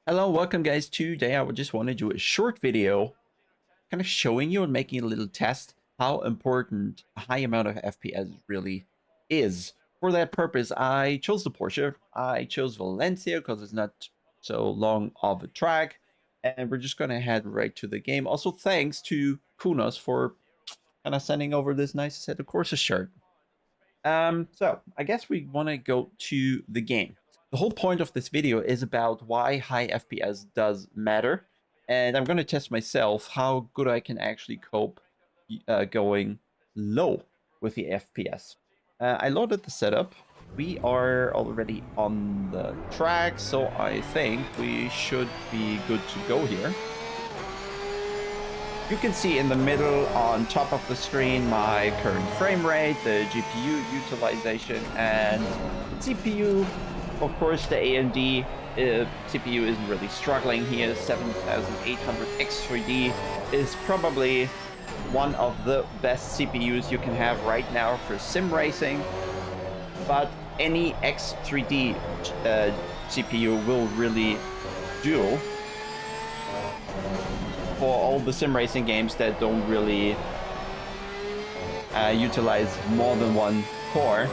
Hello, welcome guys. Today I would just want to do a short video kind of showing you and making a little test how important a high amount of FPS really is. For that purpose, I chose the Porsche. I chose Valencia because it's not so long of a track. And we're just going to head right to the game. Also, thanks to Kunos for kind of sending over this nice set of courses shirt. So I guess we want to go to the game. The whole point of this video is about why high FPS does matter, and I'm going to test myself how good I can actually cope going low with the FPS. I loaded the setup. We are already on the track, so I think we should be good to go here. You can see in the middle on top of the screen my current frame rate, the GPU utilization, and CPU. Of course, the AMD CPU isn't really struggling here. 7800 X3D is probably one of the best CPUs you can have right now for sim racing. But any X3D CPU will really do for all the sim racing games that don't really utilize more than one core.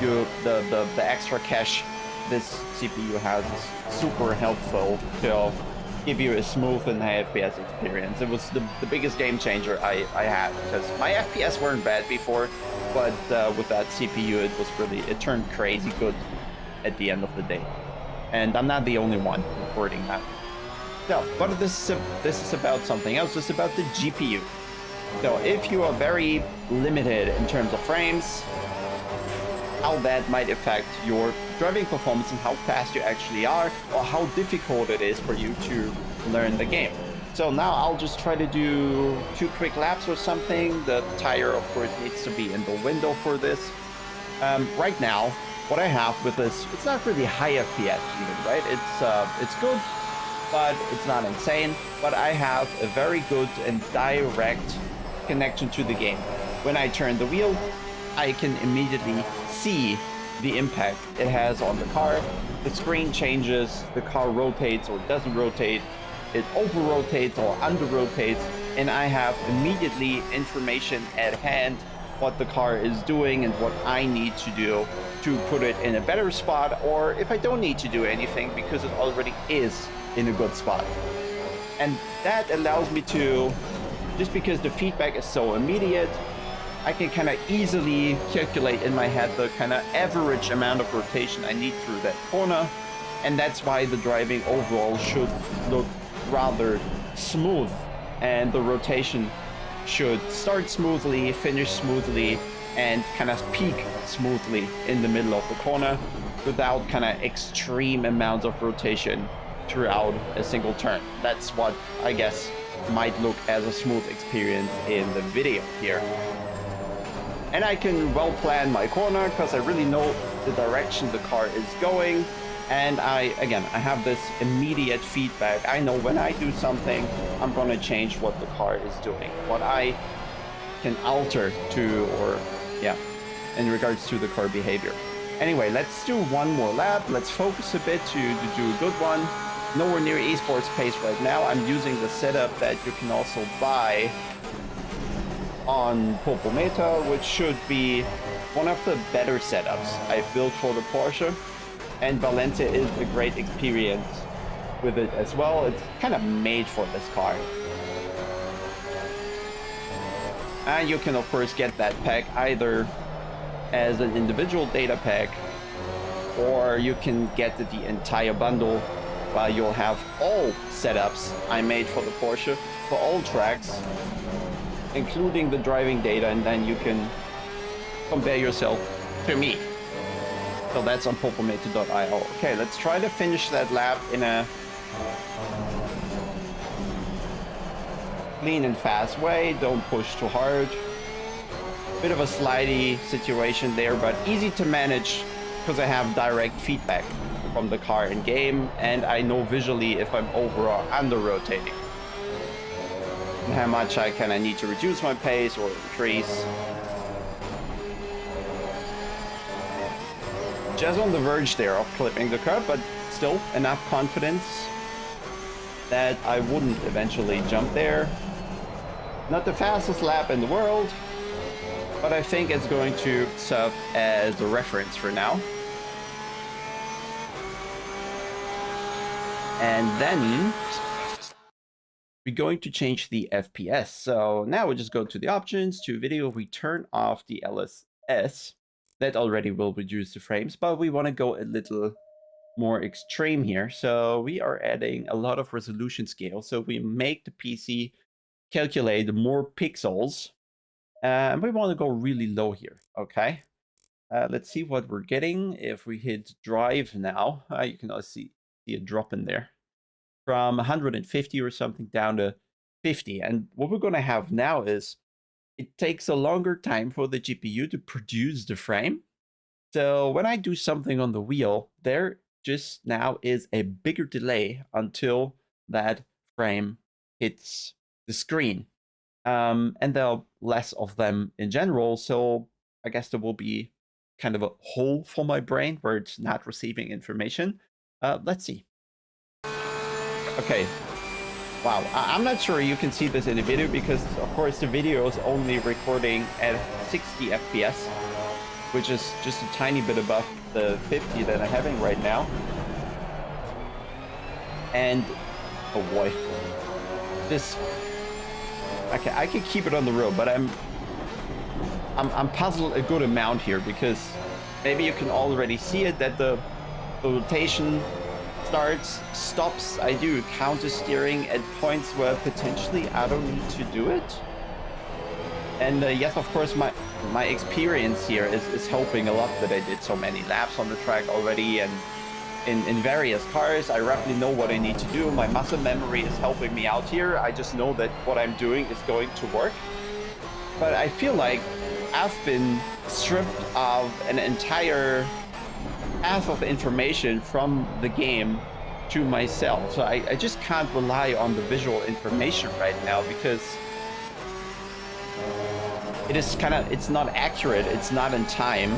The extra cache this CPU has is super helpful to give you a smooth and high FPS experience. It was the biggest game changer I had, because my FPS weren't bad before, but with that CPU it turned crazy good at the end of the day. And I'm not the only one reporting that. So, but this is about something else. This is about the GPU. So, if you are very limited in terms of frames, how that might affect your driving performance and how fast you actually are, or how difficult it is for you to learn the game. So now I'll just try to do 2 quick laps or something. The tire, of course, needs to be in the window for this. Right now, what I have with this, it's not really high FPS even, right? It's good, but it's not insane. But I have a very good and direct connection to the game. When I turn the wheel, I can immediately see the impact it has on the car. The screen changes, the car rotates or doesn't rotate, it over rotates or under rotates, and I have immediately information at hand what the car is doing and what I need to do to put it in a better spot, or if I don't need to do anything because it already is in a good spot. And that allows me to, just because the feedback is so immediate, I can kind of easily calculate in my head the kind of average amount of rotation I need through that corner. And that's why the driving overall should look rather smooth, and the rotation should start smoothly, finish smoothly, and kind of peak smoothly in the middle of the corner without kind of extreme amounts of rotation throughout a single turn. That's what I guess might look as a smooth experience in the video here. And I can well plan my corner because I really know the direction the car is going. And I have this immediate feedback. I know when I do something, I'm gonna change what the car is doing, what I can alter to, or yeah, in regards to the car behavior. Anyway, let's do one more lap. Let's focus a bit to do a good one. Nowhere near esports pace right now. I'm using the setup that you can also buy on Popometer, which should be one of the better setups I've built for the Porsche. And Valencia is a great experience with it as well. It's kind of made for this car. And you can of course get that pack either as an individual data pack, or you can get the entire bundle while you'll have all setups I made for the Porsche for all tracks, including the driving data, and then you can compare yourself to me. So that's on popometer.io. Okay, let's try to finish that lap in a clean and fast way. Don't push too hard. Bit of a slidey situation there, but easy to manage because I have direct feedback from the car in game, and I know visually if I'm over or under rotating, and how much I kind of need to reduce my pace or increase. Just on the verge there of clipping the curb, but still enough confidence that I wouldn't eventually jump there. Not the fastest lap in the world, but I think it's going to serve as a reference for now. And then we're going to change the FPS. So now we just go to the options, to video, we turn off the LSS. That already will reduce the frames, but we want to go a little more extreme here. So we are adding a lot of resolution scale. So we make the PC calculate more pixels. And we want to go really low here, okay? Let's see what we're getting. If we hit drive now, you can also see a drop in there. From 150 or something down to 50. And what we're going to have now is it takes a longer time for the GPU to produce the frame. So when I do something on the wheel, there just now is a bigger delay until that frame hits the screen. And there are less of them in general. So I guess there will be kind of a hole for my brain where it's not receiving information. Let's see. Okay. Wow, I'm not sure you can see this in the video because, of course, the video is only recording at 60 FPS, which is just a tiny bit above the 50 that I'm having right now. And, oh boy, this, okay, I can keep it on the road, but I'm puzzled a good amount here because maybe you can already see it that the rotation starts, stops. I do counter steering at points where potentially I don't need to do it. And yes, of course, my experience here is helping a lot that I did so many laps on the track already, and in various cars, I roughly know what I need to do. My muscle memory is helping me out here. I just know that what I'm doing is going to work. But I feel like I've been stripped of an entire half of information from the game to myself. So I just can't rely on the visual information right now because it is it's not accurate, it's not in time.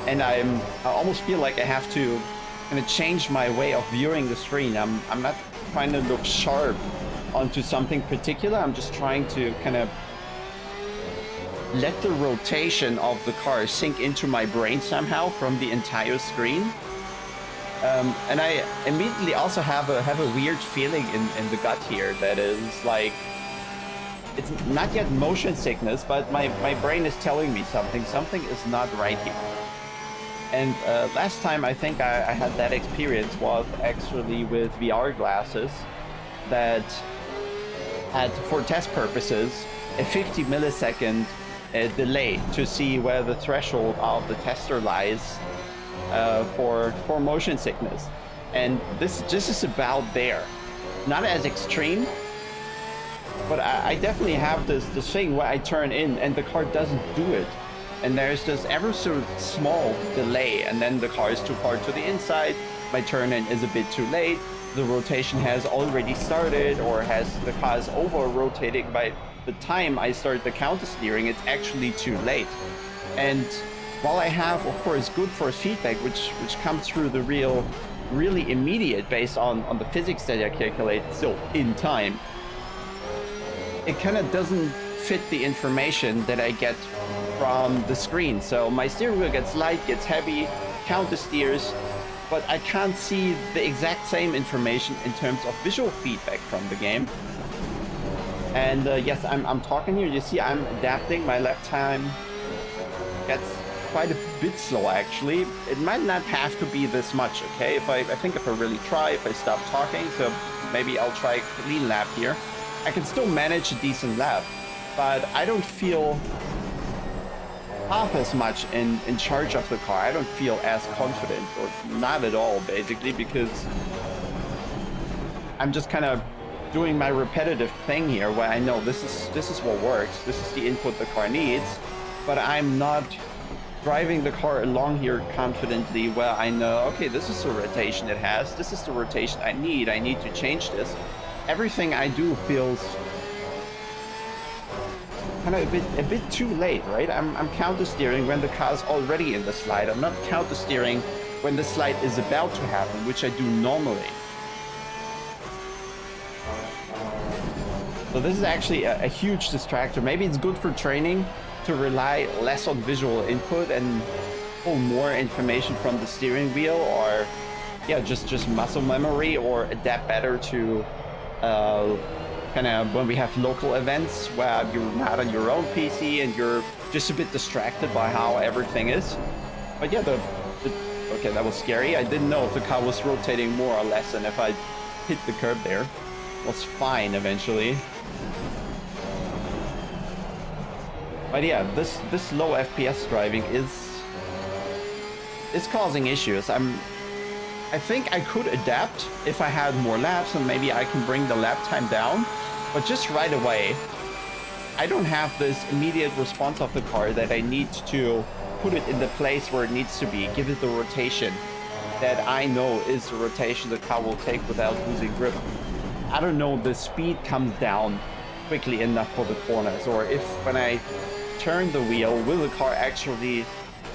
And I almost feel like I have to kind of change my way of viewing the screen. I'm not trying to look sharp onto something particular, I'm just trying to kind of let the rotation of the car sink into my brain somehow from the entire screen. And I immediately also have a weird feeling in the gut here that is like, it's not yet motion sickness, but my brain is telling me something is not right here. And last time I think I had that experience was actually with VR glasses that had, for test purposes, a 50 millisecond delay to see where the threshold of the tester lies for motion sickness. And this is about there. Not as extreme, but I definitely have this thing where I turn in and the car doesn't do it. And there's this ever so small delay, and then the car is too far to the inside, my turn in is a bit too late, the rotation has already started, or the car is over rotating by the time I start the counter steering, it's actually too late. And while I have, of course, good force feedback, which comes through the really immediate based on the physics that I calculate still in time, it kind of doesn't fit the information that I get from the screen. So my steering wheel gets light, gets heavy, counter steers, but I can't see the exact same information in terms of visual feedback from the game. And yes, I'm talking here. You see, I'm adapting. My lap time gets quite a bit slow, actually. It might not have to be this much, okay? I think if I really try, if I stop talking, so maybe I'll try a clean lap here. I can still manage a decent lap, but I don't feel half as much in charge of the car. I don't feel as confident, or not at all, basically, because I'm just kind of doing my repetitive thing here where I know this is what works, this is the input the car needs, but I'm not driving the car along here confidently where I know, okay, this is the rotation it has, this is the rotation I need to change this. Everything I do feels kind of a bit too late, right? I'm counter steering when the car's already in the slide. I'm not counter steering when the slide is about to happen, which I do normally. So this is actually a huge distractor. Maybe it's good for training to rely less on visual input and pull more information from the steering wheel, or yeah, just muscle memory, or adapt better to kind of when we have local events where you're not on your own PC and you're just a bit distracted by how everything is. But yeah, okay, that was scary. I didn't know if the car was rotating more or less, and if I hit the curb there. It was fine eventually. But yeah, this low FPS driving is causing issues. I think I could adapt if I had more laps, and maybe I can bring the lap time down. But just right away, I don't have this immediate response of the car that I need to put it in the place where it needs to be, give it the rotation that I know is the rotation the car will take without losing grip. I don't know, the speed comes down quickly enough for the corners, or if when I turn the wheel, will the car actually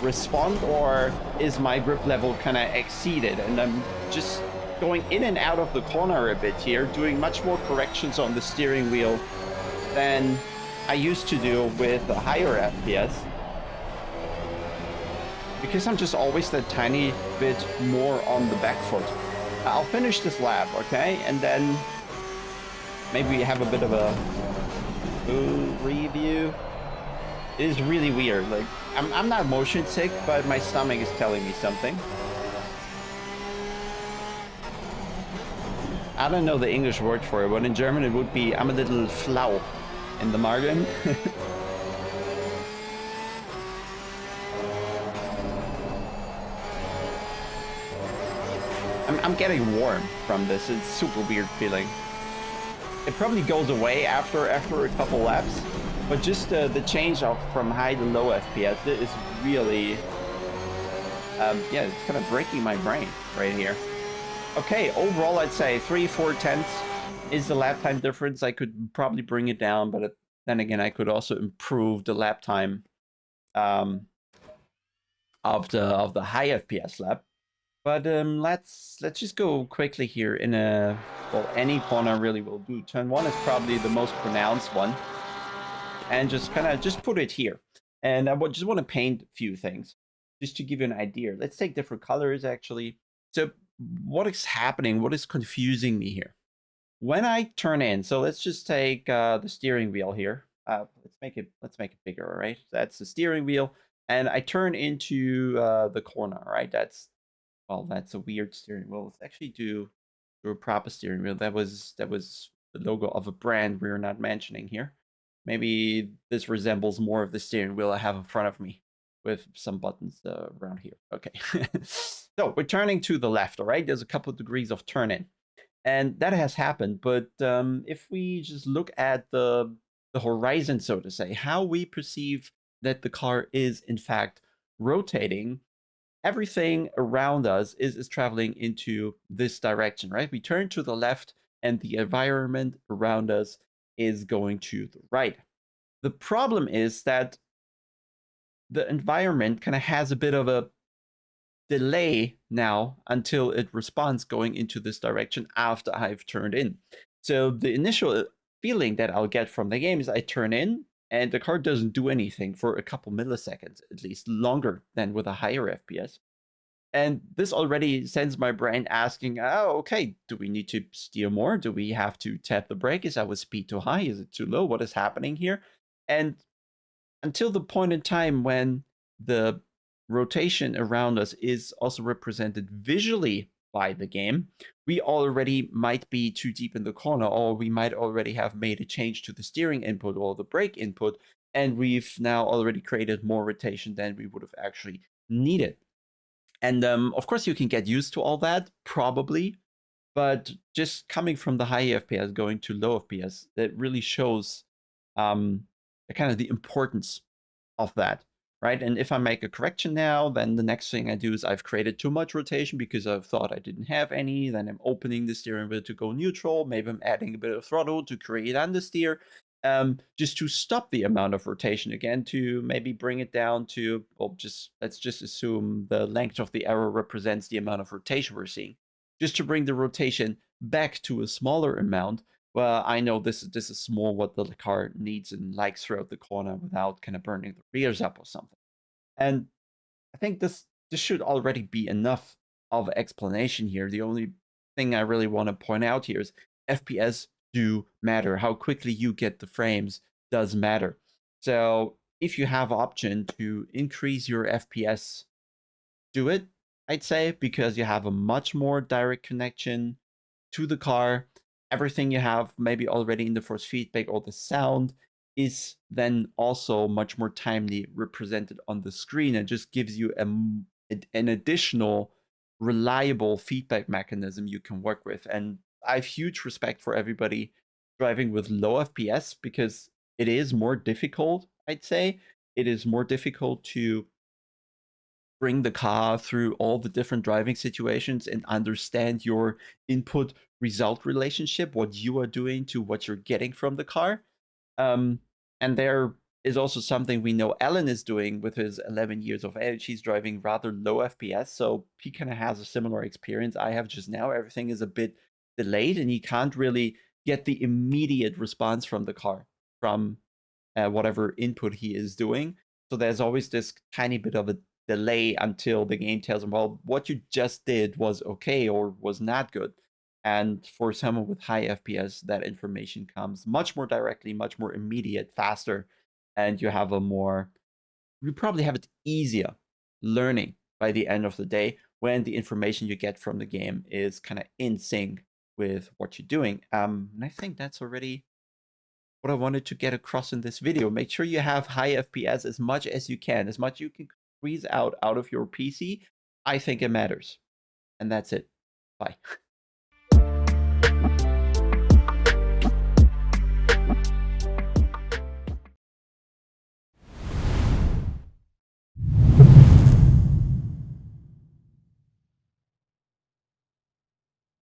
respond, or is my grip level kind of exceeded and I'm just going in and out of the corner a bit here, doing much more corrections on the steering wheel than I used to do with the higher FPS, because I'm just always that tiny bit more on the back foot. I'll finish this lap, okay, and then maybe we have a bit of a food review. It is really weird. Like, I'm not motion sick, but my stomach is telling me something. I don't know the English word for it, but in German it would be I'm a little flau in the Magen. I'm getting warm from this. It's super weird feeling. It probably goes away after a couple laps, but just the change from high to low FPS is really, yeah, it's kind of breaking my brain right here. Okay, overall I'd say 3/4 is the lap time difference. I could probably bring it down, but then again, I could also improve the lap time of the high FPS lap. But let's just go quickly here in a, well, any corner really will do. Turn 1 is probably the most pronounced one, and just kind of just put it here. And I just want to paint a few things just to give you an idea. Let's take different colors actually. So what is happening? What is confusing me here? When I turn in, so let's just take the steering wheel here. Let's make it bigger, all right? That's the steering wheel, and I turn into the corner, right? That's a weird steering wheel. Let's actually do a proper steering wheel. That was the logo of a brand we're not mentioning here. Maybe this resembles more of the steering wheel I have in front of me with some buttons around here. Okay. So we're turning to the left, all right? There's a couple of degrees of turn in. And that has happened. But if we just look at the horizon, so to say, how we perceive that the car is in fact rotating, everything around us is traveling into this direction, right? We turn to the left and the environment around us is going to the right. The problem is that the environment kind of has a bit of a delay now until it responds going into this direction after I've turned in. So the initial feeling that I'll get from the game is I turn in and the car doesn't do anything for a couple milliseconds, at least longer than with a higher FPS. And this already sends my brain asking, oh, okay, do we need to steer more? Do we have to tap the brake? Is our speed too high? Is it too low? What is happening here? And until the point in time when the rotation around us is also represented visually by the game, we already might be too deep in the corner, or we might already have made a change to the steering input or the brake input, and we've now already created more rotation than we would have actually needed. And of course, you can get used to all that, probably, but just coming from the high FPS going to low FPS, that really shows kind of the importance of that, right? And if I make a correction now, then the next thing I do is I've created too much rotation because I've thought I didn't have any. Then I'm opening the steering wheel to go neutral. Maybe I'm adding a bit of throttle to create understeer, just to stop the amount of rotation again, to maybe bring it down to, well, let's just assume the length of the arrow represents the amount of rotation we're seeing, just to bring the rotation back to a smaller amount well, I know this is more what the car needs and likes throughout the corner without kind of burning the rears up or something. And I think this should already be enough of explanation here. The only thing I really want to point out here is FPS do matter. How quickly you get the frames does matter. So if you have option to increase your FPS, do it, I'd say, because you have a much more direct connection to the car. Everything you have maybe already in the force feedback or the sound is then also much more timely represented on the screen and just gives you an additional reliable feedback mechanism you can work with. And I have huge respect for everybody driving with low FPS because it is more difficult, I'd say. It is more difficult to bring the car through all the different driving situations and understand your input result relationship, what you are doing to what you're getting from the car. Um, and there is also something we know Alan is doing with his 11 years of age. He's driving rather low FPS, so he kind of has a similar experience I have just now. Everything is a bit delayed, and he can't really get the immediate response from the car from whatever input he is doing. So there's always this tiny bit of a delay until the game tells him, well, what you just did was okay or was not good. And for someone with high FPS, that information comes much more directly, much more immediate, faster, and you probably have it easier learning by the end of the day when the information you get from the game is kind of in sync with what you're doing. And I think that's already what I wanted to get across in this video. Make sure you have high FPS as much as you can, as much you can squeeze out of your PC. I think it matters. And that's it. Bye.